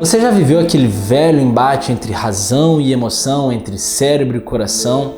Você já viveu aquele velho embate entre razão e emoção, entre cérebro e coração,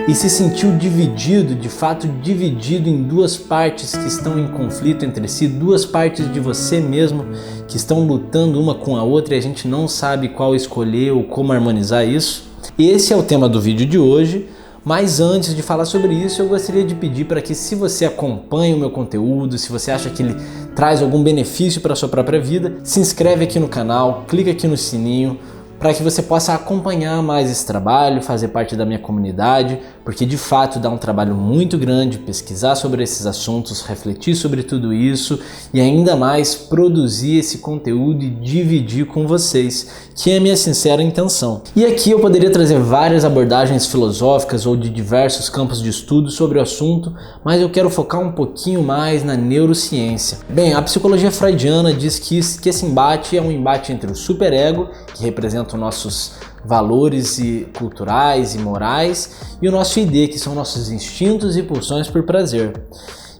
e se sentiu dividido, de fato dividido em duas partes que estão em conflito entre si, duas partes de você mesmo que estão lutando uma com a outra e a gente não sabe qual escolher ou como harmonizar isso? Esse é o tema do vídeo de hoje. Mas antes de falar sobre isso, eu gostaria de pedir para que, se você acompanha o meu conteúdo, se você acha que ele traz algum benefício para a sua própria vida, se inscreve aqui no canal, clica aqui no sininho, para que você possa acompanhar mais esse trabalho, fazer parte da minha comunidade, porque de fato dá um trabalho muito grande pesquisar sobre esses assuntos, refletir sobre tudo isso e ainda mais produzir esse conteúdo e dividir com vocês, que é a minha sincera intenção. E aqui eu poderia trazer várias abordagens filosóficas ou de diversos campos de estudo sobre o assunto, mas eu quero focar um pouquinho mais na neurociência. Bem, a psicologia freudiana diz que esse embate é um embate entre o superego, que representa nossos valores culturais e morais, e o nosso ID, que são nossos instintos e pulsões por prazer.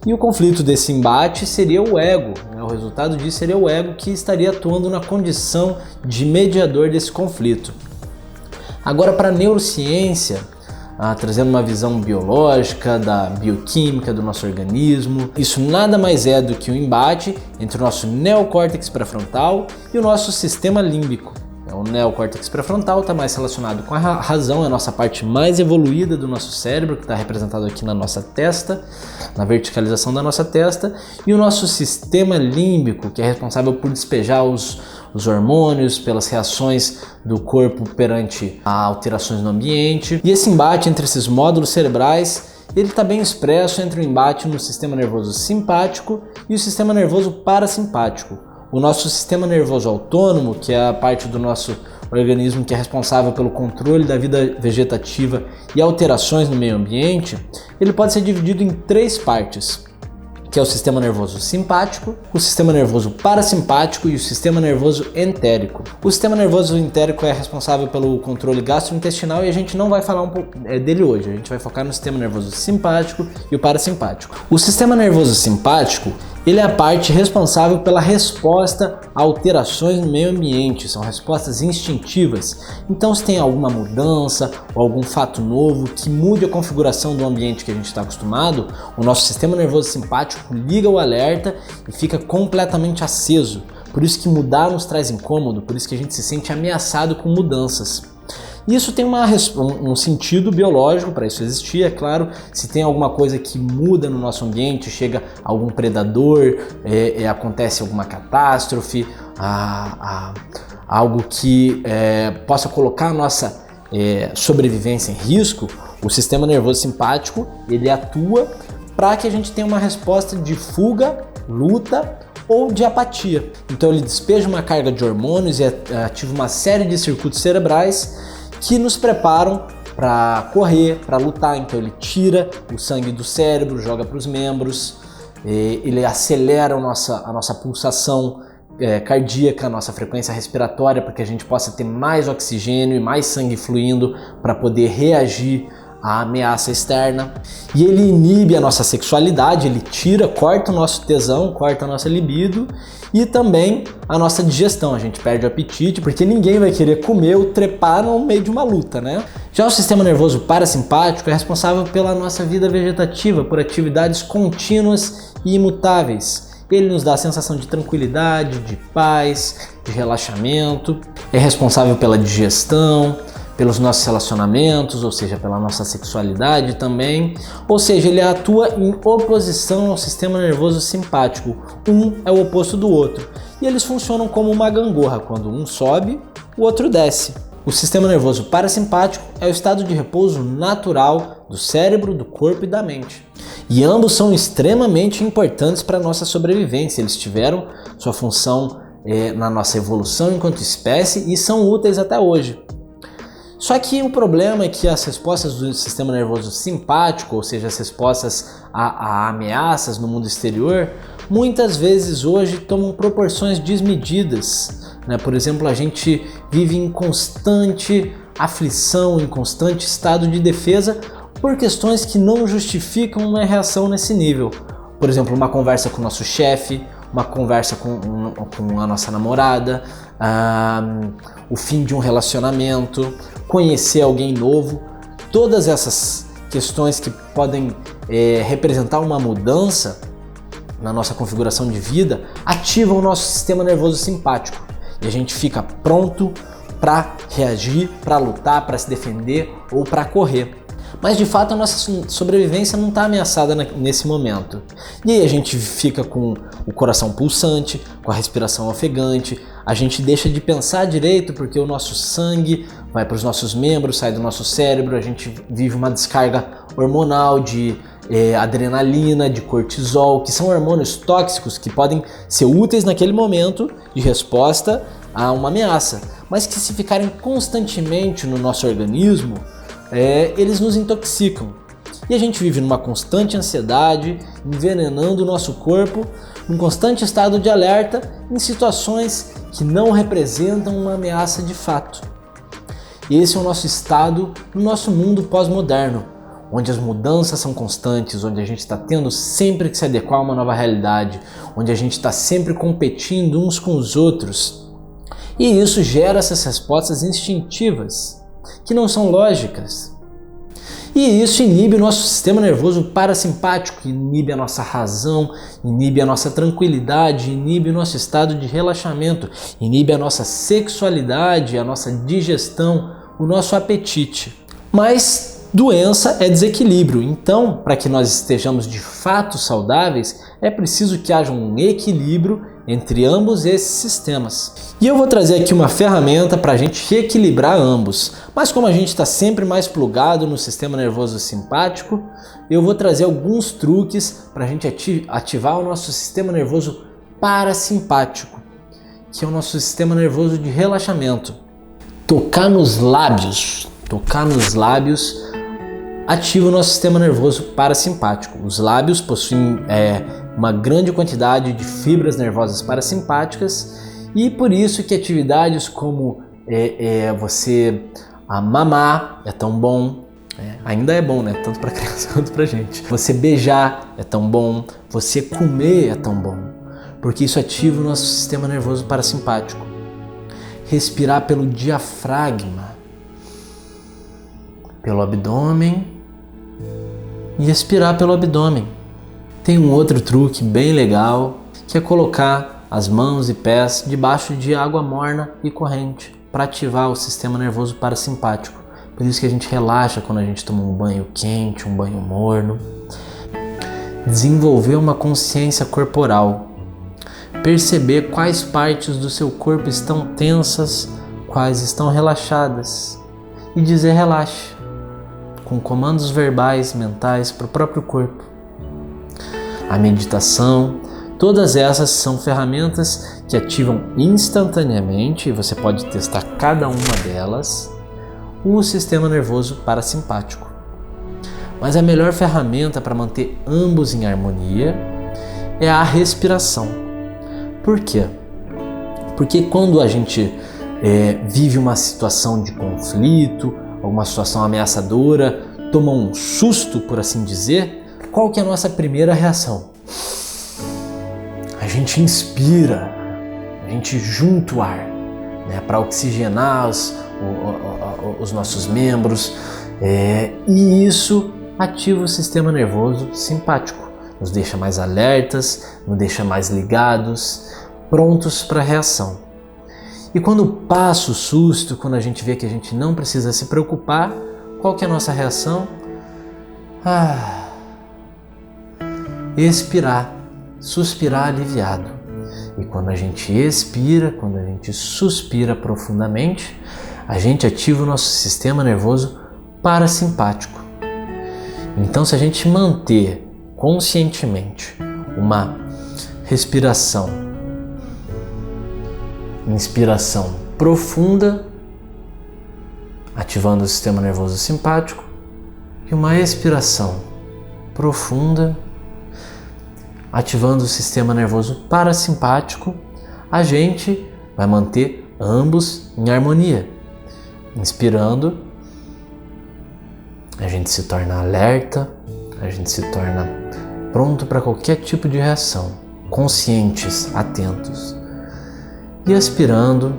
E o conflito desse embate seria o ego, O resultado disso seria o ego, que estaria atuando na condição de mediador desse conflito. Agora, para a neurociência, trazendo uma visão biológica, da bioquímica do nosso organismo, isso nada mais é do que um embate entre o nosso neocórtex pré-frontal e o nosso sistema límbico. O neocórtex pré-frontal está mais relacionado com a razão, é a nossa parte mais evoluída do nosso cérebro, que está representado aqui na nossa testa, na verticalização da nossa testa, e o nosso sistema límbico, que é responsável por despejar os hormônios, pelas reações do corpo perante alterações no ambiente. E esse embate entre esses módulos cerebrais, ele está bem expresso entre o embate no sistema nervoso simpático e o sistema nervoso parasimpático. O nosso sistema nervoso autônomo, que é a parte do nosso organismo que é responsável pelo controle da vida vegetativa e alterações no meio ambiente, ele pode ser dividido em três partes, que é o sistema nervoso simpático, o sistema nervoso parasimpático e o sistema nervoso entérico. O sistema nervoso entérico é responsável pelo controle gastrointestinal e a gente não vai falar dele hoje, a gente vai focar no sistema nervoso simpático e o parasimpático. O sistema nervoso simpático, ele é a parte responsável pela resposta a alterações no meio ambiente, são respostas instintivas. Então, se tem alguma mudança ou algum fato novo que mude a configuração do ambiente que a gente está acostumado, o nosso sistema nervoso simpático liga o alerta e fica completamente aceso. Por isso que mudar nos traz incômodo, por isso que a gente se sente ameaçado com mudanças. Isso tem um sentido biológico para isso existir, é claro. Se tem alguma coisa que muda no nosso ambiente, chega algum predador, acontece alguma catástrofe, algo que possa colocar a nossa sobrevivência em risco, o sistema nervoso simpático ele atua para que a gente tenha uma resposta de fuga, luta ou de apatia. Então ele despeja uma carga de hormônios e ativa uma série de circuitos cerebrais que nos preparam para correr, para lutar. Então ele tira o sangue do cérebro, joga para os membros, ele acelera a nossa pulsação cardíaca, a nossa frequência respiratória, para que a gente possa ter mais oxigênio e mais sangue fluindo para poder reagir à ameaça externa. E ele inibe a nossa sexualidade, ele corta o nosso tesão, corta a nossa libido e também a nossa digestão. A gente perde o apetite porque ninguém vai querer comer ou trepar no meio de uma luta, né? Já o sistema nervoso parasimpático é responsável pela nossa vida vegetativa, por atividades contínuas e imutáveis. Ele nos dá a sensação de tranquilidade, de paz, de relaxamento, é responsável pela digestão, pelos nossos relacionamentos, ou seja, pela nossa sexualidade também. Ou seja, ele atua em oposição ao sistema nervoso simpático. Um é o oposto do outro. E eles funcionam como uma gangorra. Quando um sobe, o outro desce. O sistema nervoso parasimpático é o estado de repouso natural do cérebro, do corpo e da mente. E ambos são extremamente importantes para a nossa sobrevivência. Eles tiveram sua função na nossa evolução enquanto espécie e são úteis até hoje. Só que o problema é que as respostas do sistema nervoso simpático, ou seja, as respostas a ameaças no mundo exterior, muitas vezes hoje tomam proporções desmedidas, né? Por exemplo, a gente vive em constante aflição, em constante estado de defesa por questões que não justificam uma reação nesse nível. Por exemplo, uma conversa com o nosso chefe, uma conversa com a nossa namorada, o fim de um relacionamento, conhecer alguém novo. Todas essas questões que podem representar uma mudança na nossa configuração de vida ativam o nosso sistema nervoso simpático e a gente fica pronto para reagir, para lutar, para se defender ou para correr. Mas de fato a nossa sobrevivência não está ameaçada nesse momento. E aí a gente fica com o coração pulsante, com a respiração ofegante, a gente deixa de pensar direito porque o nosso sangue vai para os nossos membros, sai do nosso cérebro, a gente vive uma descarga hormonal de adrenalina, de cortisol, que são hormônios tóxicos que podem ser úteis naquele momento de resposta a uma ameaça, mas que se ficarem constantemente no nosso organismo, eles nos intoxicam. E a gente vive numa constante ansiedade, envenenando o nosso corpo, num constante estado de alerta em situações que não representam uma ameaça de fato. Esse é o nosso estado no nosso mundo pós-moderno, onde as mudanças são constantes, onde a gente está tendo sempre que se adequar a uma nova realidade, onde a gente está sempre competindo uns com os outros. E isso gera essas respostas instintivas, que não são lógicas. E isso inibe o nosso sistema nervoso parasimpático, inibe a nossa razão, inibe a nossa tranquilidade, inibe o nosso estado de relaxamento, inibe a nossa sexualidade, a nossa digestão, o nosso apetite. Mas doença é desequilíbrio, então para que nós estejamos de fato saudáveis, é preciso que haja um equilíbrio entre ambos esses sistemas. E eu vou trazer aqui uma ferramenta para a gente reequilibrar ambos, mas como a gente está sempre mais plugado no sistema nervoso simpático, eu vou trazer alguns truques para a gente ativar o nosso sistema nervoso parasimpático, que é o nosso sistema nervoso de relaxamento. Tocar nos lábios ativa o nosso sistema nervoso parasimpático. Os lábios possuem uma grande quantidade de fibras nervosas parasimpáticas e por isso que atividades como você mamar é tão bom, ainda é bom, né? Tanto para criança quanto para gente. Você beijar é tão bom, você comer é tão bom, porque isso ativa o nosso sistema nervoso parasimpático. Respirar pelo diafragma, pelo abdômen e expirar pelo abdômen. Tem um outro truque bem legal, que é colocar as mãos e pés debaixo de água morna e corrente para ativar o sistema nervoso parasimpático. Por isso que a gente relaxa quando a gente toma um banho quente, um banho morno. Desenvolver uma consciência corporal. Perceber quais partes do seu corpo estão tensas, quais estão relaxadas. E dizer relaxe, com comandos verbais, mentais para o próprio corpo. A meditação, todas essas são ferramentas que ativam instantaneamente, e você pode testar cada uma delas, o sistema nervoso parasimpático. Mas a melhor ferramenta para manter ambos em harmonia é a respiração. Por quê? Porque quando a gente vive uma situação de conflito, alguma situação ameaçadora, toma um susto, por assim dizer, qual que é a nossa primeira reação? A gente inspira, a gente junta o ar, para oxigenar os nossos membros, e isso ativa o sistema nervoso simpático, nos deixa mais alertas, nos deixa mais ligados, prontos para a reação. E quando passa o susto, quando a gente vê que a gente não precisa se preocupar, qual que é a nossa reação? Expirar, suspirar aliviado. E quando a gente expira, quando a gente suspira profundamente, a gente ativa o nosso sistema nervoso parasimpático. Então, se a gente manter conscientemente uma respiração, inspiração profunda, ativando o sistema nervoso simpático, e uma expiração profunda, ativando o sistema nervoso parasimpático, a gente vai manter ambos em harmonia. Inspirando, a gente se torna alerta, a gente se torna pronto para qualquer tipo de reação, conscientes, atentos. E expirando,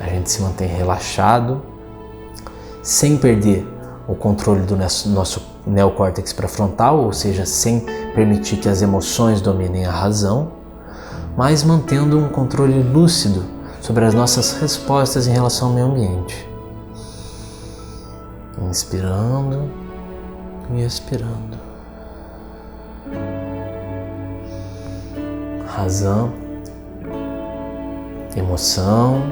a gente se mantém relaxado, sem perder o controle do nosso neocórtex pré-frontal, ou seja, sem permitir que as emoções dominem a razão, mas mantendo um controle lúcido sobre as nossas respostas em relação ao meio ambiente. Inspirando e expirando. Razão, emoção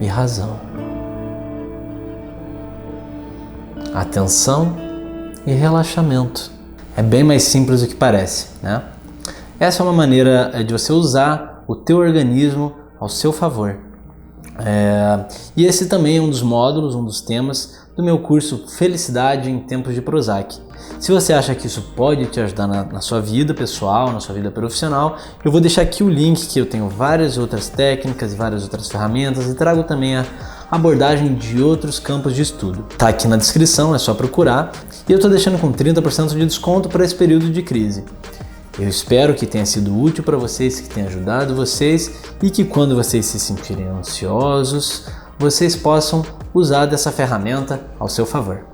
e razão. Atenção e relaxamento. É bem mais simples do que parece, né? Essa é uma maneira de você usar o teu organismo ao seu favor. E esse também é um dos módulos, um dos temas do meu curso Felicidade em Tempos de Prozac. Se você acha que isso pode te ajudar na sua vida pessoal, na sua vida profissional, eu vou deixar aqui o link, que eu tenho várias outras técnicas e várias outras ferramentas, e trago também a abordagem de outros campos de estudo. Tá aqui na descrição, é só procurar, e eu estou deixando com 30% de desconto para esse período de crise. Eu espero que tenha sido útil para vocês, que tenha ajudado vocês, e que quando vocês se sentirem ansiosos, vocês possam usar dessa ferramenta ao seu favor.